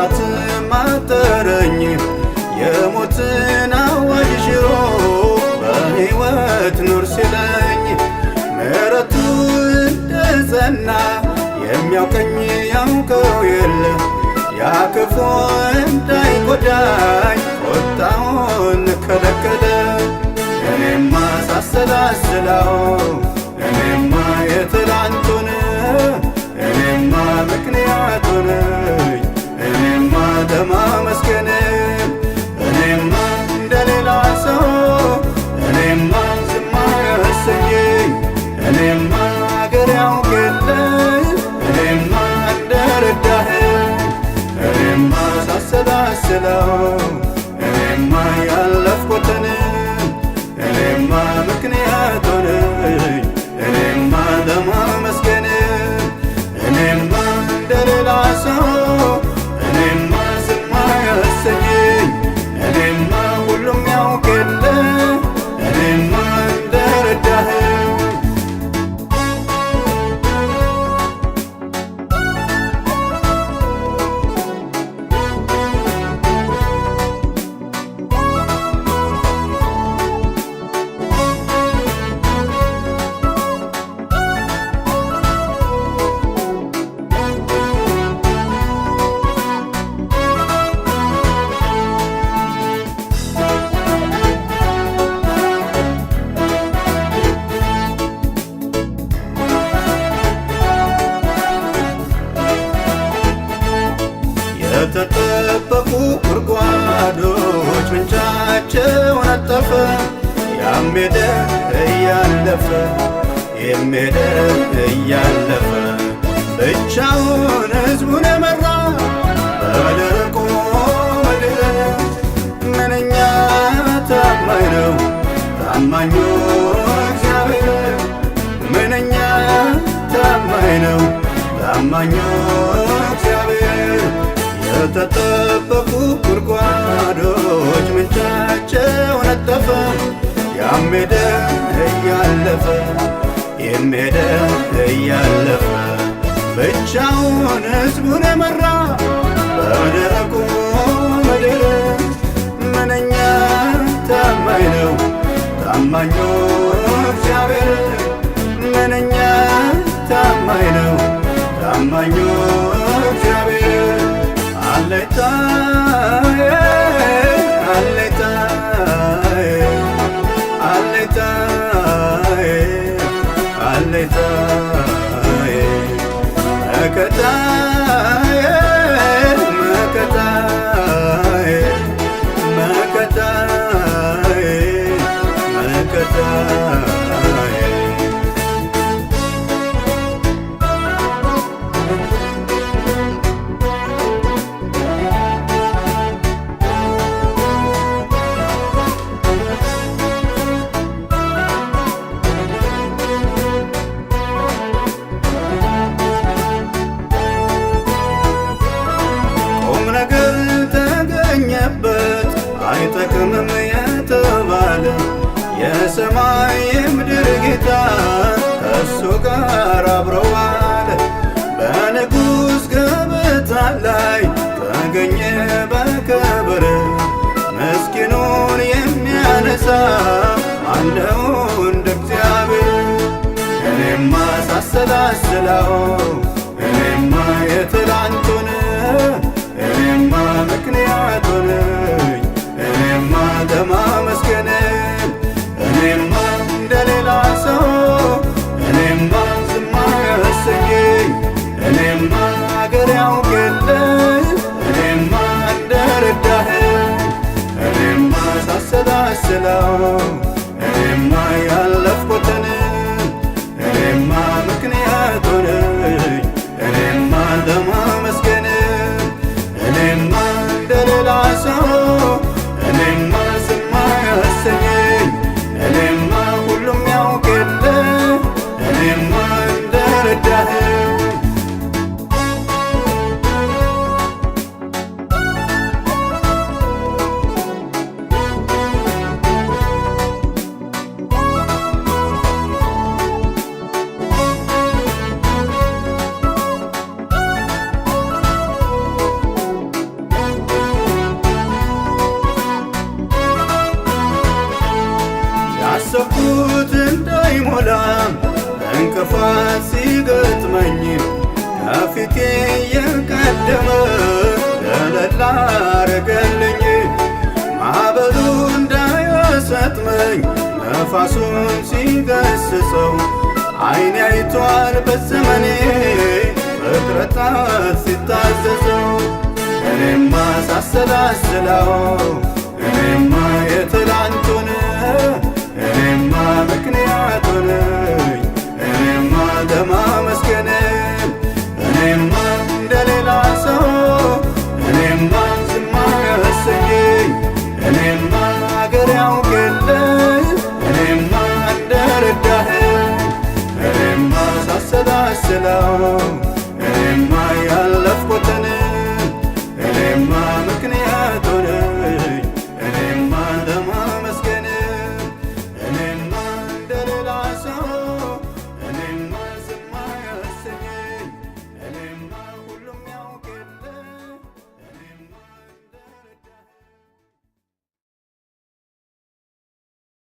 ጠላት ማጠረኝ የሞትን አዋጅ ሽሮ በሕይወት ኑር ሲለኝ ምሕረቱ እንደጸና የሚያውቀኝ ያውቀው የለ ያ ክፉ እንዳይጎዳኝ ቁጣውን ከለከለ። እኔማ ሳሰላስለው እኔማ የትላንቱን እኔማ ምክንያቱን እኔማ ለማመስገን እኔማ እንደሌላ ሰው እኔማ ዝም አያሰኘኝ እኔማ አገር ያውቅ የለ እኔማ እንደረዳኸኝ እኔማ ሳሰላስለው እኔማ ያለፍኩትን እኔማ ምክንያቱን እኔማ ለማመስገን እኔማ እንደሌላ ሰው እኔማ ዝም አያሰኘኝ እኔማ ሁሉም ያውቅ የለ እኔማ እንደረዳኸኝ የተጠበቁ ጉድጓዶች ምንጫቸው ነጠፈ ያም ሄደ እያለፈ የሚሄደ እያለፈ ብቻውን ሕዝቡን የመራ በደረቁ ምድር ምንኛ ታማኝ ነው ታማኙ እግዚአብሔር ምንኛ ታማኝ ነው ታማኙ እግዚአብሔር። የተጠበቁ ጉድጓዶች ምንጫቸው ነጠፈ ያም ሄደ እያለፈ የሚሄደ እያለፈ ብቻውን ሕዝቡን የመራ በደረቁ ምድር ምንኛ ታማኝ ነው ታማኙ እግዚአብሔር ምንኛ ታማኝ ነው ታማኙ እግዚአብሔር። አለኝታዬ አለኝታዬ አለኝታዬ አለኝታዬ መከታዬ መከታዬ መከታዬ መከታዬ አይጠቅምም የተባለ የሰማይ የምድር ጌታ ከእሱ ጋር አብረዋል። በንጉሥ ገበታ ላይ ተገኘ በክብር ምስኪኑን የሚያነሳ ማነው እንደ እግዚአብሔር? እኔማ ሳሰላስለው እኔማ የትላንቱን እኔማ ምክንያቱን እኔማ ለማመስገን እኔማ እንደሌላ ሰው እኔማ ዝም አያሰኘኝ እኔማ አገር ያውቅ የለ እኔማ እንደረዳኸኝ እኔማ ሳሰላስለው እኔማ ያለፍኩትን እኔማ ምክንያቱን እኔማ ለማመስገን እኔማ እንደሌላ ሰው እኔማ ዝም አያሰኘኝ እኔማ ሁሉም ያውቅ የለ እኔማ እንደረዳኸኝ እንቅፋት ሲገጥመኝ ከፊቴ የቀደመ ገለል አረገልኝ። ማዕበሉ እንዳይወሰጥመኝ ነፋሱን ሲገስጸው ዓይኔ አይቷል በዘመኔ ፍጥረታት ሲታዘዘው። እኔማ ሳሰላስለው እኔማ የትላንቱን እኔማ ምክንያቱን እኔማ ለማመስገን